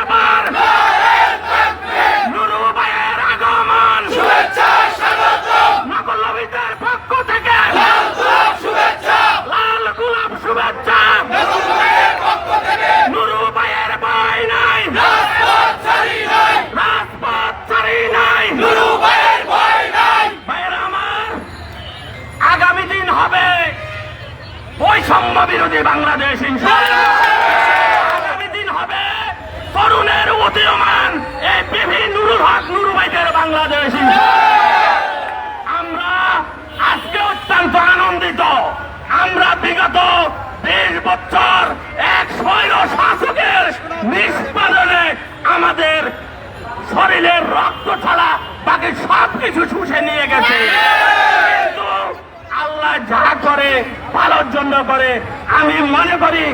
আকবার, নুরু ভাইয়ের আগমন, নকল নবীদের পক্ষ থেকে লাল গোলাপ শুভেচ্ছা, নুরু ভাইয়ের ভয় নাই, রাজপথ ছাড়ি নাই, ভাইয়েরা আমার, আগামী দিন হবে বৈষম্য বিরোধী বাংলাদেশ ইনশাআল্লাহ। আগামী দিন হবে তরুণের উদীয়মান এই পিভি নুরুল হক নুরু ভাইদের বাংলাদেশ ইনশাআল্লাহ। আমরা আজকে অত্যন্ত আনন্দিত। আমরা বিগত 20 বছর এক স্বৈর শাসকের নিষ্পাদনে আমাদের শরীরের রক্ত ছাড়া বাকি সবকিছু শুষে নিয়ে গেছে। কিন্তু আল্লাহ যা করে ভালোর জন্য করে। আমি মনে করি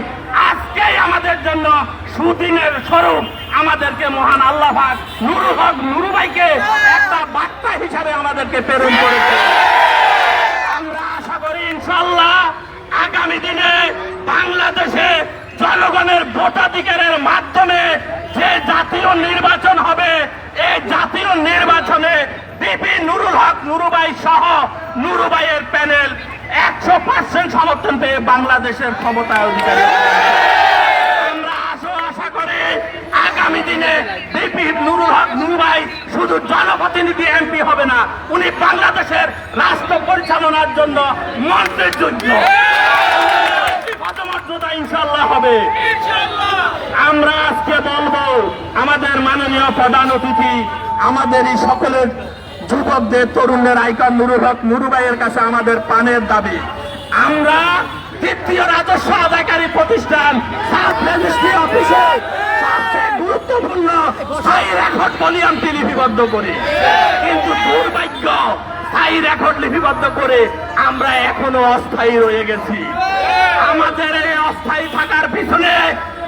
আজকেই আমাদের জন্য সুদিনের স্বরূপ আমাদেরকে মহান আল্লাহ পাক নুরুল হক নুরু ভাইকে একটা বার্তা হিসাবে আমাদেরকে প্রেরণ করেছে। আমরা আশা করি ইনশাআল্লাহ আগামী দিনে বাংলাদেশে জনগণের ভোটাধিকারের মাধ্যমে যে জাতীয় নির্বাচন হবে, এই জাতীয় নির্বাচনে পিপি নুরুল হক নুরু ভাই সহ নুরু ভাইয়ের প্যানেল 100% সমর্থন পেয়ে বাংলাদেশের ক্ষমতায় অধিকারী। আমরা আশা করি আগামী দিনে পিপি নুরুল হক নুরু ভাই শুধু জনপ্রতিনিধি এমপি হবে না, উনি বাংলাদেশের রাষ্ট্র পরিচালনার জন্য মন্ত্রীর যোগ্য পদমর্যাদা ইনশাআল্লাহ হবে। আমরা আজকে বলবো আমাদের মাননীয় প্রধান অতিথি, আমাদের এই সকলের যুবকদের তরুণদের আইকন নুরুল হক নুরু ভাইয়ের কাছে আমাদের পানের দাবি। আমরা দ্বিতীয় রাজস্ব আদায়কারী প্রতিষ্ঠান সাব রেজিস্ট্রি অফিসে সবচেয়ে গুরুত্বপূর্ণ স্থায়ী রেকর্ড ভলিউমটি লিপিবদ্ধ করি, কিন্তু দুর্ভাগ্য স্থায়ী রেকর্ড লিপিবদ্ধ করে আমরা এখনো অস্থায়ী রয়ে গেছি। আমাদের এই অস্থায়ী থাকার পিছনে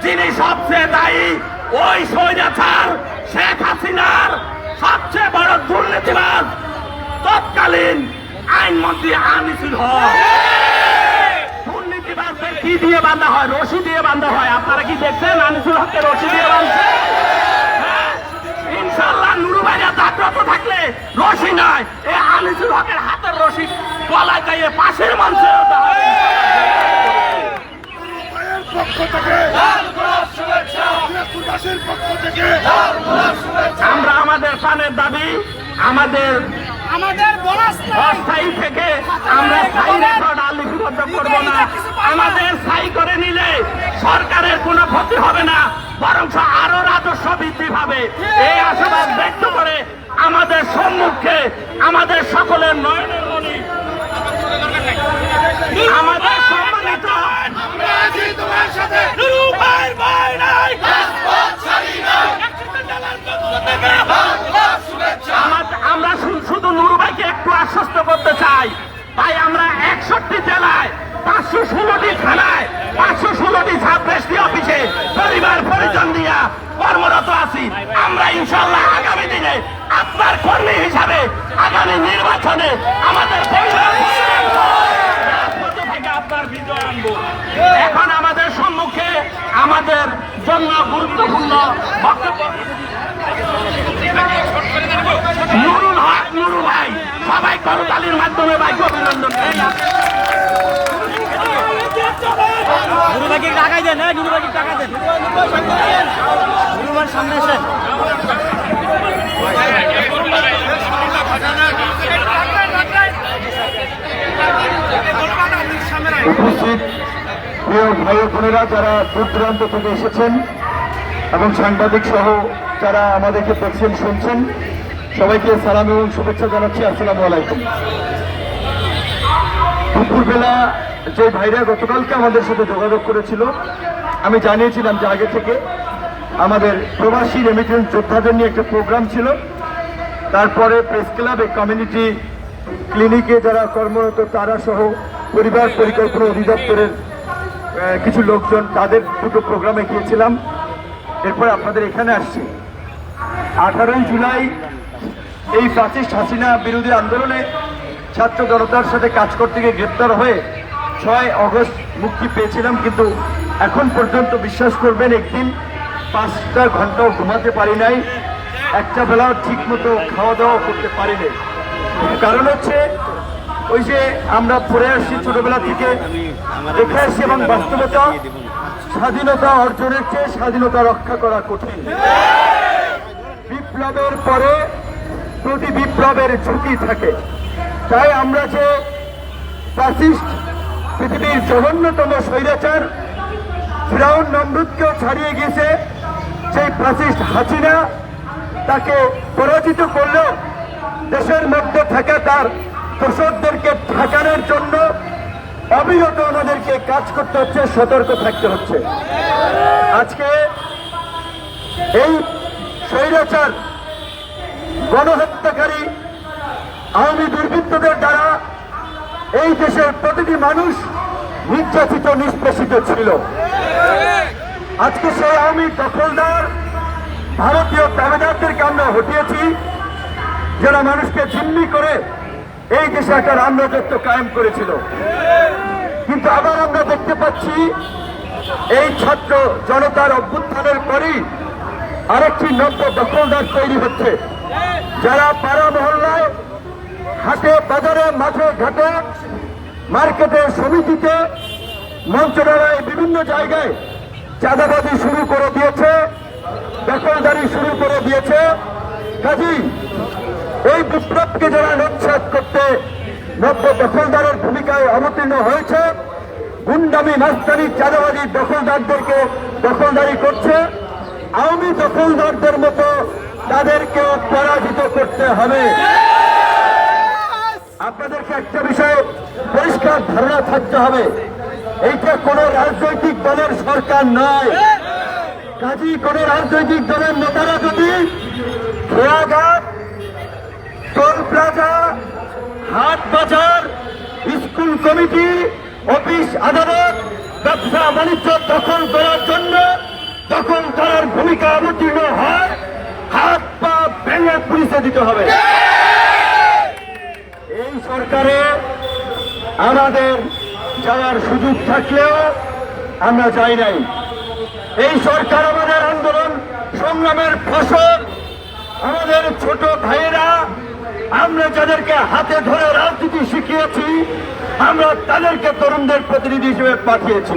যিনি সবচেয়ে দায়ী, ওই স্বৈরাচার শেখ হাসিনার সবচেয়ে বড় দুর্নীতিবাজ তৎকালীন আইনমন্ত্রী আনিসুল হক। দুর্নীতিবাজদের কি দিয়ে বাঁধা হয়? রশি দিয়ে বাঁধা হয়। আপনারা কি দেখছেন আনিসুল হককে রশি দিয়ে বাঁধছে? ইনশাআল্লাহ নুরু ভাইয়া জাগ্রত থাকলে রশি নয়, এই আনিসুল হকের হাতের রশি গলায় গাইয়ে পাশের মঞ্চে আমরা আমাদের প্রাণের দাবি, আমাদের অস্থায়ী থেকে আমরা স্থায়ী রেকর্ড আর লিপিবদ্ধ করবো না। আমাদের স্থায়ী করে নিলে সরকারের কোনো ক্ষতি হবে না, বরং আরো রাজস্ব বৃদ্ধি পাবে। এই আশাবাদ ব্যক্ত করে আমাদের সম্মুখে আমাদের সকলের নয়নের মণি, আমাদের সম্মানিত আমরা শুধু নুরু ভাইকে একটু আশ্বস্ত করতে চাই। তাই আমরা 61 জেলায় 516টি থানায় 516টি সাব রেজিস্ট্রি অফিসে পরিবার পরিজন দিয়া কর্মরত আছি। আমরা ইনশাআল্লাহ আগামী দিনে আপনার কর্মী হিসাবে আগামী নির্বাচনে আমাদের আপনার বিজয় আনবো। এখন আমাদের সম্মুখে আমাদের জন্য গুরুত্বপূর্ণ বক্তব্য নুরুল হক নুরু ভাই, সবাই করতালির মাধ্যমে ভাইকে অভিনন্দন করেন। নুরু ভাইকে টাকা দেন, নুরু ভাইকে টাকা দেন, নুরু ভাইয়ের সামনে আসেন। উপস্থিত প্রিয় ভাই বোনেরা যারা দূর দূরান্ত থেকে এসেছেন এবং সাংবাদিক সহ যারা আমাদেরকে দেখছেন শুনছেন, সবাইকে সালাম এবং শুভেচ্ছা জানাচ্ছি। আসসালামু আলাইকুম। দুপুরবেলা যে ভাইরা গতকালকে আমাদের সাথে যোগাযোগ করেছিল, আমি জানিয়েছিলাম যে আগে থেকে আমাদের প্রবাসী রেমিটেন্স যোদ্ধাদের নিয়ে একটা প্রোগ্রাম ছিল। তারপরে প্রেস ক্লাবে কমিউনিটি ক্লিনিকে যারা কর্মরত তারা সহ পরিবার পরিকল্পনা অধিদপ্তরের কিছু লোকজন, তাদের দুটো প্রোগ্রামে গিয়েছিলাম। এরপর আপনাদের এখানে আসছি। 18ই জুলাই এই ফ্যাসিস্ট হাসিনা বিরোধী আন্দোলনে ছাত্র জনতার সাথে কাজ করতে গিয়ে গ্রেপ্তার হয়ে 6 আগস্ট মুক্তি পেয়েছিলাম। কিন্তু এখন পর্যন্ত বিশ্বাস করবেন, একদিন 5টা ঘন্টাও ঘুমাতে পারি নাই, একটা বেলাও ঠিক মতো খাওয়া দাওয়া করতে পারিনি। কারণ হচ্ছে ওই যে আমরা পড়ে আসছি ছোটবেলা থেকে দেখে আসছি, এবং বাস্তবতা স্বাধীনতা অর্জনের চেয়ে স্বাধীনতা রক্ষা করা কঠিন। বিপ্লবের পরে প্রতি বিপ্লবের ঝুঁকি থাকে। তাই আমরা যে ফ্যাসিস্ট, পৃথিবীর জঘন্যতম স্বৈরাচার ফিরাউন নমরুদকেও ছাড়িয়ে গিয়েছে, সেই ফ্যাসিস্ট হাসিনা তাকে পরাজিত করলেও দেশের মধ্যে থাকা তার দোষরদেরকে ঠেকানোর জন্য অবিরত আমাদেরকে কাজ করতে হচ্ছে, সতর্ক থাকতে হচ্ছে। আজকে এই স্বৈরাচার গণহত্যাকারী আওয়ামী দুর্বৃত্তদের দ্বারা এই দেশের প্রতিটি মানুষ নির্যাতিত নিষ্পেষিত ছিল। আজকে সেই আওয়ামী দখলদার ভারতীয় দাবেদারদেরকে আমরা হটিয়েছি, যারা মানুষকে জিম্মি করে এই দেশে একটা রামরাজত্ব কায়েম করেছিল। কিন্তু আবার আমরা দেখতে পাচ্ছি এই ছাত্র জনতার অভ্যুত্থানের পরই আরেকটি নব্য দখলদার তৈরি হচ্ছে, যারা পাড়া মহল্লায়, হাটে বাজারে, মাঠে ঘাটে, মার্কেটে, সমিতিতে, মঞ্চডালায়, বিভিন্ন জায়গায় চাঁদাবাজি শুরু করে দিয়েছে, দখলদারি শুরু করে দিয়েছে। কাজী এই বিপ্লবকে যারা নচ্ছাদ করতে নব্য দখলদারের ভূমিকায় অবতীর্ণ হয়েছে, গুন্ডামি, মাস্তানি, চাঁদাবাজি দখলদারদেরকে দখলদারি করছে, আওয়ামী দখলদারদের মতো তাদেরকেও পরাজিত করতে হবে। আপনাদেরকে একটা বিষয়ে পরিষ্কার ধারণা থাকতে হবে, এইটা কোন রাজনৈতিক দলের সরকার নয়। কাজী কোন রাজনৈতিক দলের নেতারা যদি খেয়াঘাট, টোল প্লাজা, হাট বাজার, স্কুল কমিটি, অফিস আদালত, ব্যবসা বাণিজ্য দখল করার জন্য দখল করার ভূমিকা অবতীর্ণ হয়, হাত পা ভেঙে পুলিশে দিতে হবে। এই সরকারে আমাদের যাওয়ার সুযোগ থাকলেও আমরা যাই নাই। এই সরকার আমাদের আন্দোলন সংগ্রামের ফসল, আমাদের ছোট ভাইয়েরা, আমরা যাদেরকে হাতে ধরে রাজনীতি শিখিয়েছি, আমরা তাদেরকে তরুণদের প্রতিনিধি হিসেবে পাঠিয়েছি।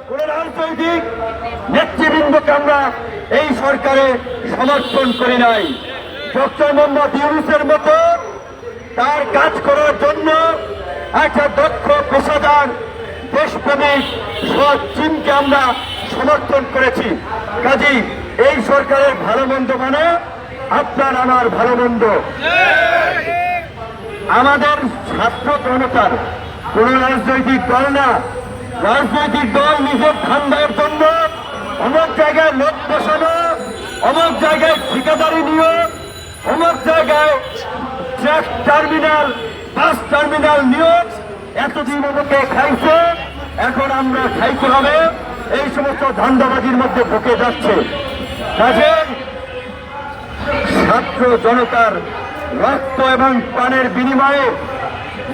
কোন রাজনৈতিক নেতৃবৃন্দকে আমরা এই সরকারে সমর্থন করি নাই। ডক্টর মোহাম্মদ ইউনূসের মতো তার কাজ করার জন্য একটা দক্ষ, পেশাদার, দেশপ্রেমিক, সৎ চিন্তাকে আমরা সমর্থন করেছি। কাজী এই সরকারের ভালো মন্দ মানে আপনার আমার ভালো মন্দ। আমাদের ছাত্র জনতার কোন রাজনৈতিক দল না। রাজনৈতিক দল নিজের ধান্দার জন্য অমুক জায়গায় লোক বসানো, অমুক জায়গায় ঠিকাদারি নিয়োগ, অমুক জায়গায় ট্রাক টার্মিনাল, বাস টার্মিনাল নিয়োগ, এতদিন আমাকে খাইছে, এখন আমরা খাইতে হবে, এই সমস্ত ধান্দাবাজির মধ্যে ঢুকে যাচ্ছে। কাজে ছাত্র জনতার রক্ত এবং প্রাণের বিনিময়ে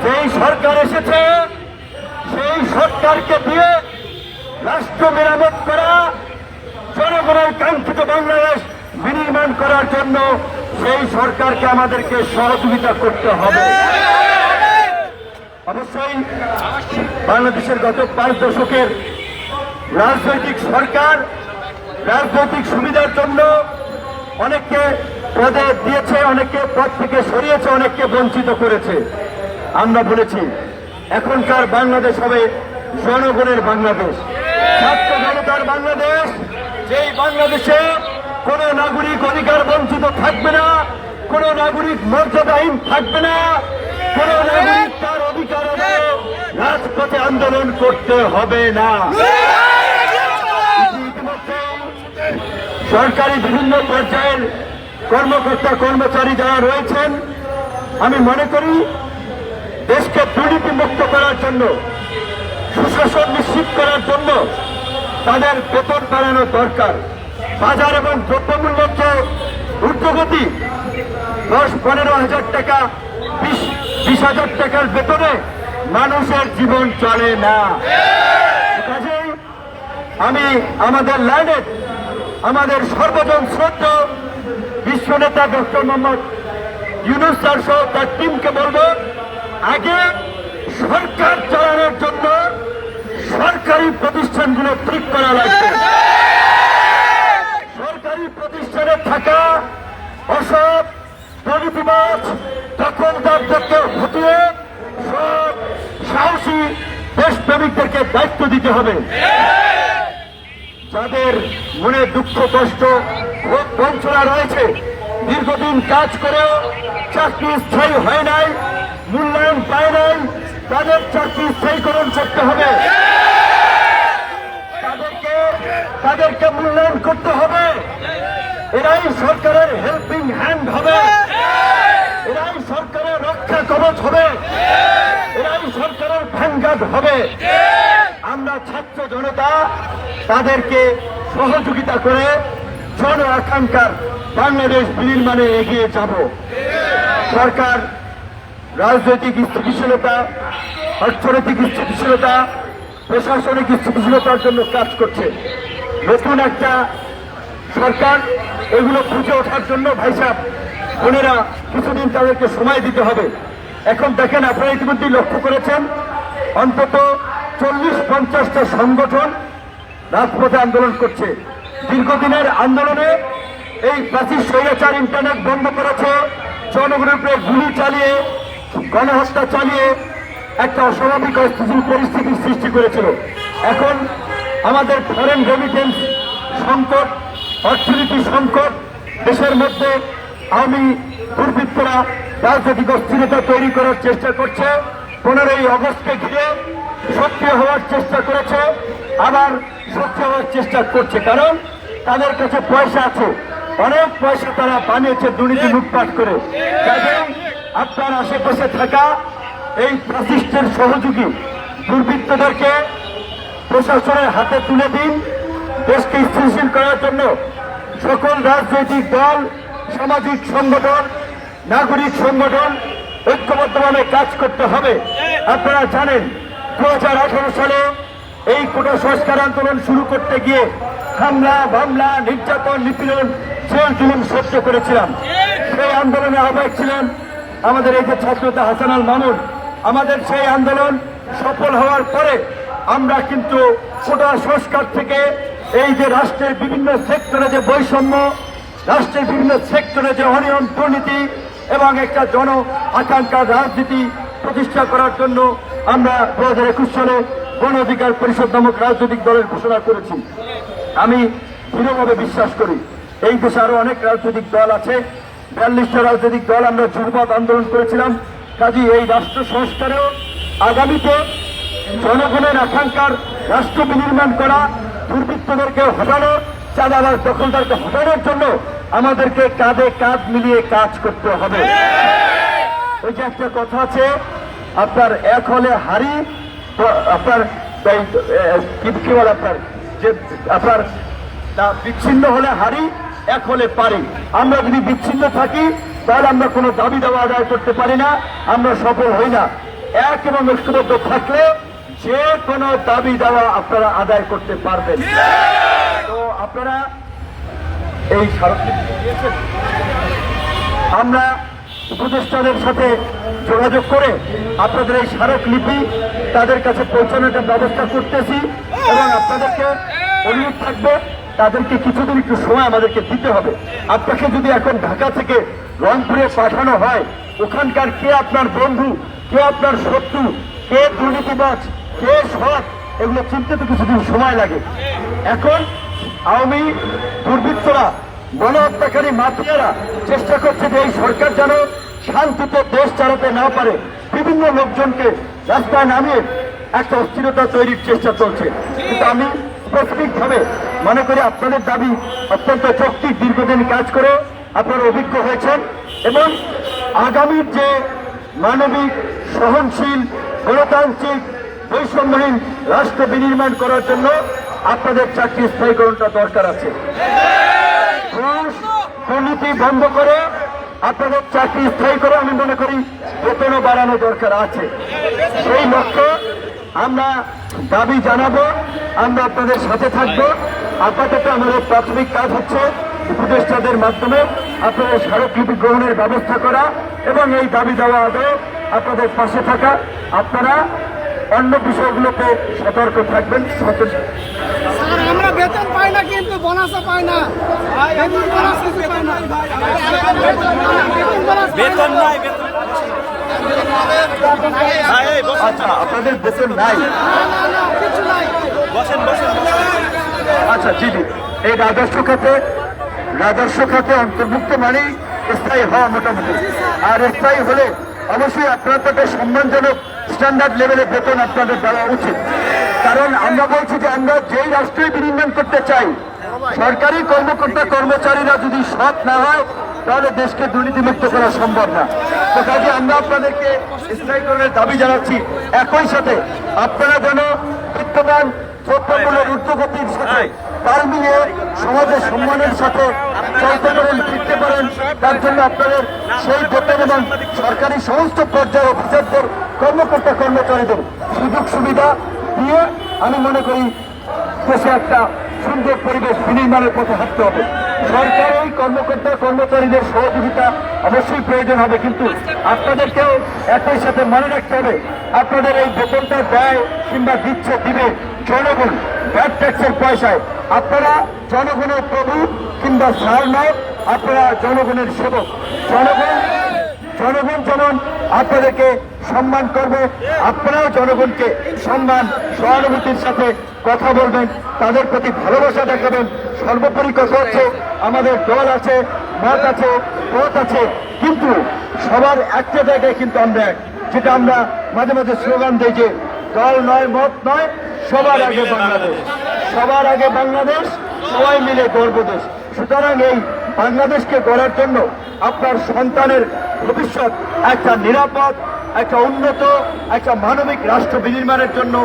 যেই সরকার এসেছে, সেই সরকারকে দিয়ে রাষ্ট্র মেরামত করা, জনগণের কাঙ্ক্ষিত বাংলাদেশ বিনির্মাণ করার জন্য সেই সরকারকে আমাদেরকে সহযোগিতা করতে হবে। অবশ্যই বাংলাদেশের গত 5 দশকের রাজনৈতিক সরকার রাজনৈতিক সুবিধার জন্য অনেককে পদে দিয়েছে, অনেককে পদ থেকে সরিয়েছে, অনেককে বঞ্চিত করেছে। আমরা বলেছি এখনকার বাংলাদেশ হবে জনগণের বাংলাদেশ, ছাত্র জনতার বাংলাদেশ, যেই বাংলাদেশে কোন নাগরিক অধিকার বঞ্চিত থাকবে না, কোন নাগরিক মর্যাদাহীন থাকবে না, কোন নাগরিক তার অধিকার রাজপথে আন্দোলন করতে হবে না। ইতিমধ্যে সরকারি বিভিন্ন পর্যায়ের কর্মকর্তা কর্মচারী যারা রয়েছেন, আমি মনে করি দেশকে দুর্নীতি মুক্ত করার জন্য, সুশাসন নিশ্চিত করার জন্য তাদের বেতন বাড়ানো দরকার। বাজার এবং দ্রব্যমূল্যের যে ঊর্ধ্বগতি, 10-15 হাজার টাকা, 20 হাজার টাকার বেতনে মানুষের জীবন চলে না। কাজেই আমি আমাদের লাইনে আমাদের সর্বজন শ্রদ্ধা বিশ্ব নেতা ডক্টর মোহাম্মদ ইউনূস স্যার সহ তার টিমকে বলবো, আগে সরকার চালানোর জন্য সরকারি প্রতিষ্ঠানগুলো ঠিক করা লাগবে। সরকারি প্রতিষ্ঠানে থাকা অসৎ দুর্নীতিবাজ দখলদারদেরকে হটিয়ে সব সাহসী দেশপ্রেমিকদেরকে দায়িত্ব দিতে হবে। যাদের মনে দুঃখ কষ্ট ভোগ বঞ্চনা রয়েছে, দীর্ঘদিন কাজ করেও চাকরি স্থায়ী হয় নাই, মূল্যায়ন পায় নাই, তাদের চাকরি স্থায়ীকরণ করতে হবে। তাদেরকে মূল্যায়ন করতে হবে। এরাই সরকারের হেল্পিং হ্যান্ড হবে, এরাই সরকারের রক্ষা কবচ হবে, এরাই সরকারের ভ্যানগার্ড হবে। আমরা ছাত্র জনতা তাদেরকে সহযোগিতা করে জন আকাঙ্ক্ষার বাংলাদেশ বিনির্মাণে এগিয়ে যাব। সরকার রাজনৈতিক স্থিতিশীলতা, অর্থনৈতিক স্থিতিশীলতা, প্রশাসনিক স্থিতিশীলতার জন্য কাজ করছে। নতুন একটা সরকার এগুলো বুঝে ওঠার জন্য ভাই সাহেব বোনেরা কিছুদিন তাদেরকে সময় দিতে হবে। এখন দেখেন, আপনারা ইতিমধ্যেই লক্ষ্য করেছেন, অন্তত 40-50টা সংগঠন রাজপথে আন্দোলন করছে। দীর্ঘদিনের আন্দোলনে এই ফ্যাসিস্ট স্বৈরাচার ইন্টারনেট বন্ধ করেছে, জনগণের উপরে গুলি চালিয়ে গণহত্যা চালিয়ে একটা অস্বাভাবিক অস্থিতিশীল পরিস্থিতির সৃষ্টি করেছিল। এখন আমাদের ফরেন রেমিটেন্স সংকট, অর্থনীতি সংকট, দেশের মধ্যে আওয়ামী দুর্বৃত্তরা রাজনৈতিক অস্থিরতা তৈরি করার চেষ্টা করছে। 15ই আগস্টকে ঘিরে সক্রিয় হওয়ার চেষ্টা করেছে, আবার সক্রিয় হওয়ার চেষ্টা করছে, কারণ তাদের কাছে পয়সা আছে, অনেক পয়সা তারা বানিয়েছে দুর্নীতি লুটপাট করে। কাজেই আপনার আশেপাশে থাকা এই ফ্যাসিস্টের সহযোগী দুর্বৃত্তদেরকে প্রশাসনের হাতে তুলে দিন। দেশকে স্থিতিশীল করার জন্য সকল রাজনৈতিক দল, সামাজিক সংগঠন, নাগরিক সংগঠন ঐক্যবদ্ধভাবে কাজ করতে হবে। আপনারা জানেন 2018 সালে এই কোটা সংস্কার আন্দোলন শুরু করতে গিয়ে হামলা, মামলা, নির্যাতন, নিপীড়ন, জেল জুলুম সহ্য করেছিলাম। সেই আন্দোলনে আহ্বায়ক ছিলেন আমাদের এই যে ছাত্রনেতা হাসান আল মামুন। আমাদের সেই আন্দোলন সফল হওয়ার পরে আমরা কিন্তু কোটা সংস্কার থেকে এই যে রাষ্ট্রের বিভিন্ন সেক্টরে যে বৈষম্য, রাষ্ট্রের বিভিন্ন সেক্টরে যে অনিয়ম, দুর্নীতি এবং একটা জন আকাঙ্ক্ষার রাজনীতি প্রতিষ্ঠা করার জন্য আমরা 2021 সালে গণ অধিকার পরিষদ নামক রাজনৈতিক দলের ঘোষণা করেছি। আমি দৃঢ়ভাবে বিশ্বাস করি এই দেশে আরো অনেক রাজনৈতিক দল আছে, 42টা রাজনৈতিক দল আমরা যুগপৎ আন্দোলন করেছিলাম। কাজেই এই রাষ্ট্র সংস্কারেও আগামীতে জনগণের আকাঙ্ক্ষার রাষ্ট্র বিনির্মাণ করা, দুর্বৃত্তদেরকে হটানো, চাঁদাবাজ দখলদারকে হটানোর জন্য আমাদেরকে কাঁধে কাঁধ মিলিয়ে কাজ করতে হবে। ওই যে একটা কথা আছে, আপনার এক হলে হারি, আপনার কি বলে, আপনার যে আপনার বিচ্ছিন্ন হলে হারি, এক হলে পারি। আমরা যদি বিচ্ছিন্ন থাকি তাহলে আমরা কোনো দাবি দাওয়া আদায় করতে পারি না, আমরা সফল হই না। এক এবং ঐক্যবদ্ধ থাকলে যে কোনো দাবি দাওয়া আপনারা আদায় করতে পারবেন। তো আপনারা এই স্মারকলিপি দিয়েছেন, আমরা উপদেষ্টাদের সাথে যোগাযোগ করে আপনাদের এই স্মারকলিপি তাদের কাছে পৌঁছানোর ব্যবস্থা করতেছি এবং আপনাদেরকে অনুরোধ থাকবে তাদেরকে কিছুদিন একটু সময় আমাদেরকে দিতে হবে। আপনাকে যদি এখন ঢাকা থেকে রংপুরে পাঠানো হয়, ওখানকার কে আপনার বন্ধু, কে আপনার শত্রু, কে দুর্নীতিবাজ, কে সৎ, এগুলো চিনতে তো কিছুদিন সময় লাগে। এখন আওয়ামী দুর্বৃত্তরা, গণহত্যাকারী মাফিয়ারা চেষ্টা করছে যে এই সরকার যেন শান্তিতে দেশ চালাতে না পারে, বিভিন্ন লোকজনকে রাস্তায় নামিয়ে একটা অস্থিরতা তৈরির চেষ্টা চলছে। কিন্তু আমি স্পেসিফিক ভাবে মনে করি আপনাদের দাবি অত্যন্ত যৌক্তিক। দীর্ঘদিন কাজ করে আপনারা অভিজ্ঞ হয়েছেন এবং আগামীর যে মানবিক, সহনশীল, গণতান্ত্রিক, বৈষম্যহীন রাষ্ট্র বিনির্মাণ করার জন্য আপনাদের চাকরি স্থায়ীকরণটা দরকার আছে। ঘুষ, দুর্নীতি বন্ধ করে আপনাদের চাকরি স্থায়ী করে আমি মনে করি বেতনও বাড়ানো দরকার আছে। সেই লক্ষ্যে আমরা দাবি জানাবো, আমরা আপনাদের সাথে থাকবো। আপাতত আমাদের প্রাথমিক কাজ হচ্ছে উপদেষ্টাদের মাধ্যমে আপনাদের স্মারকলিপি গ্রহণের ব্যবস্থা করা এবং এই দাবি দেওয়া আদৌ আপনাদের পাশে থাকা। আপনারা অন্য বিষয়গুলোতে সতর্ক থাকবেন, সচেতন। স্যার আমরা বেতন পাই না, কিন্তু বোনাসও পাই না। বেতন বোনাস কিছু পাই না। বেতন নাই, বেতন আচ্ছা, আপনাদের বেতন নাই? কিছু নাই। বসেন বসেন। আচ্ছা জি জি, এই রাজস্ব খাতে অন্তর্ভুক্ত মানেই স্থায়ী হওয়া মোটামুটি। আর স্থায়ী হলে অবশ্যই আপনার তাকে সম্মানজনক স্ট্যান্ডার্ড লেভেলের বেতন আপনাদের দেওয়া উচিত। কারণ আমরা বলছি যে আমরা যেই রাষ্ট্রই বিনির্মাণ করতে চাই, সরকারি কর্মকর্তা কর্মচারীরা যদি সৎ না হয় তাহলে দেশকে দুর্নীতিমুক্ত করা সম্ভব না। তো কাজে আমরা আপনাদেরকে স্থায়ীকরণের দাবি জানাচ্ছি। একই সাথে আপনারা যেন বিদ্যমান দ্রব্যমূল্যের ঊর্ধ্বগতির সাথে তাল মিলিয়ে সমাজের সম্মানের সাথে চলতে পারেন, ফিরতে পারেন। তার জন্য আপনাদের সেই বেতন এবং সরকারি সমস্ত পর্যায়ে অফিসারদের কর্মকর্তা কর্মচারীদের সুযোগ সুবিধা দিয়ে আমি মনে করি দেশে একটা সুন্দর পরিবেশ বিনির্মাণের পথে হাঁটতে হবে। সরকারি কর্মকর্তা কর্মচারীদের সহযোগিতা অবশ্যই প্রয়োজন হবে, কিন্তু আপনাদেরকেও একই সাথে মনে রাখতে হবে আপনাদের এই বেতনটা দেয় কিংবা দিবে জনগণ, ভ্যাট ট্যাক্সের পয়সায়। আপনারা জনগণের প্রভু কিংবা সার নয়, আপনারা জনগণের সেবক। জনগণ যেমন আপনাদেরকে সম্মান করবে, আপনারাও জনগণকে সম্মান সহানুভূতির সাথে কথা বলবেন, তাদের প্রতি ভালোবাসা দেখাবেন। সর্বোপরি কথা হচ্ছে আমাদের দল আছে, মত আছে, পথ আছে, কিন্তু সবার একটা জায়গায় কিন্তু আমরা এক। যেটা আমরা মাঝে মাঝে স্লোগান দিই যে দল নয়, মত নয়, সবার আগে বাংলাদেশ, সবার আগে বাংলাদেশ, সবাই মিলে গর্ব দেশ। সুতরাং এই বাংলাদেশকে গড়ার জন্য আপনার সন্তানের ভবিষ্যৎ একটা নিরাপদ, একটা উন্নত, একটা মানবিক রাষ্ট্র বিনির্মাণের জন্য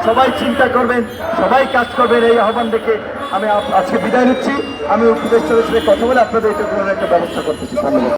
সবাই চিন্তা করবেন, সবাই কাজ করবেন। এই আহ্বান দেখে আমি আজকে বিদায় নিচ্ছি। আমি উপদেষ্টাদের সাথে কথা বলে আপনাদের এটা একটা ব্যবস্থা করতেছি। ধন্যবাদ।